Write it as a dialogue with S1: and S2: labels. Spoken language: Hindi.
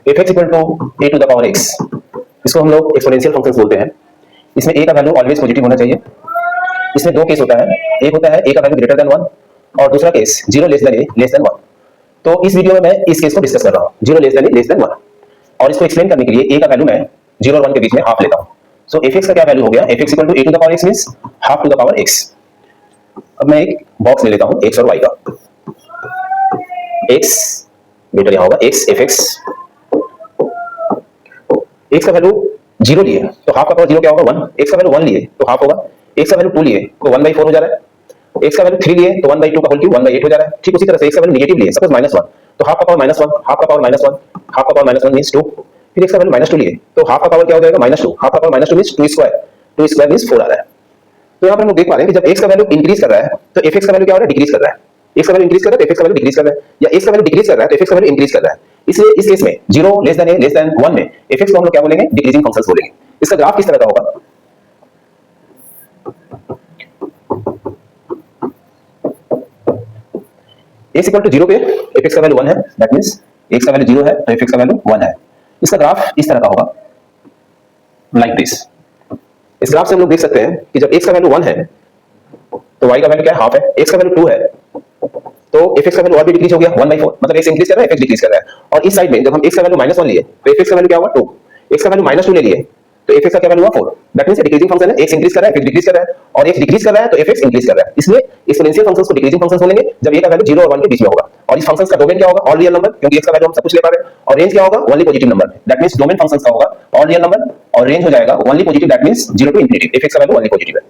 S1: fx equal to a to the power x, इसको हम लोग एक्सपोनेंशियल फंक्शंस बोलते हैं। इसमें a का वैल्यू ऑलवेज पॉजिटिव होना चाहिए। इसमें दो केस होता है, एक होता है a का वैल्यू ग्रेटर देन 1 और दूसरा case 0 less than a less than 1। तो इस वीडियो में मैं इस केस को डिस्कस कर रहा हूँ, 0 less than a less than 1, और इसको एक्सप्लेन करने के लिए a का वैल्यू मैं 0 और 1 के बीच में हाफ लेता हूँ। सो fx का क्या वैल्यू हो गया, fx equal to a to the power x means half to the power x। अब मैं एक बॉक्स ले लेता हूँ x और y का। x बेटर यहां होगा x fx, x का वैल्यू 0 लिए तो हाफ का पावर 0 क्या होगा 1, x का वैल्यू 1 लिए तो हाफ होगा, x का वैल्यू 2 लिए तो 1/4 हो जा रहा है, x का वैल्यू 3 लिए तो 1/2 का होल क्यूब 1/8 हो जा रहा है। ठीक उसी तरह से x का वैल्यू नेगेटिव लिए सपोज -1 तो हाफ का पावर -1, हाफ का पावर -1, हाफ का पावर -1 मींस 2। फिर x का वैल्यू -2 लिए तो हाफ का पावर क्या हो जाएगा -2, हाफ का power -2 means 2 square, 2 square means 4 आ रहा है। तो यहां पर हम लोग देख पा रहे हैं कि जब x का वैल्यू इंक्रीज कर रहा है तो fx का वैल्यू क्या हो रहा है, डिक्रीज कर रहा है। x का वैल्यू इंक्रीज कर रहा है तो fx का वैल्यू डिक्रीज कर रहा है, या x का वैल्यू डिक्रीज कर रहा है तो fx का वैल्यू इंक्रीज कर रहा है। इसलिए इस केस में 0 less than a less than 1 में fx को हम लोग क्या बोलेंगे, डिक्रीजिंग फंक्शंस बोलेंगे। इसका ग्राफ किस तरह का होगा, x इक्वल टू 0 पे fx का वैल्यू 1 है, दैट मींस x का वैल्यू 0 है तो fx का वैल्यू 1 है। इसका ग्राफ इस तरह का होगा, लाइक दिस। इस ग्राफ से हम लोग देख सकते हैं कि जब x का वैल्यू 1 है तो y का वैल्यू क्या है, हाफ है, x का वैल्यू 2 है तो fx का वैल्यू और भी डिक्रीज हो गया 1/4, मतलब x इंक्रीज कर रहा है fx डिक्रीज कर रहा है। और इस साइड में जब हम x का वैल्यू -1 लिए तो fx का वैल्यू क्या हुआ 2, x का वैल्यू -2 ले लिए तो fx का क्या वैल्यू हुआ 4, दैट मींस डिक्रीजिंग फंक्शन है, x इंक्रीज कर रहा है fx डिक्रीज कर रहा है, और x डिक्रीज कर रहा है तो fx इंक्रीज कर रहा है। इसलिए एक्सपोनेंशियल फंक्शंस को डिक्रीजिंग फंक्शंस बोलेंगे जब a का वैल्यू 0 और 1 के बीच में होगा। और इस फंक्शंस का डोमेन क्या होगा, ऑल रियल नंबर, क्योंकि x का वैल्यू हम सब कुछ ले पा रहे हैं, और रेंज क्या होगा only positive number, that means domain functions का होगा ऑल रियल नंबर और रेंज हो जाएगा only positive, that means 0 to infinity, fx का वैल्यू ओनली पॉजिटिव है।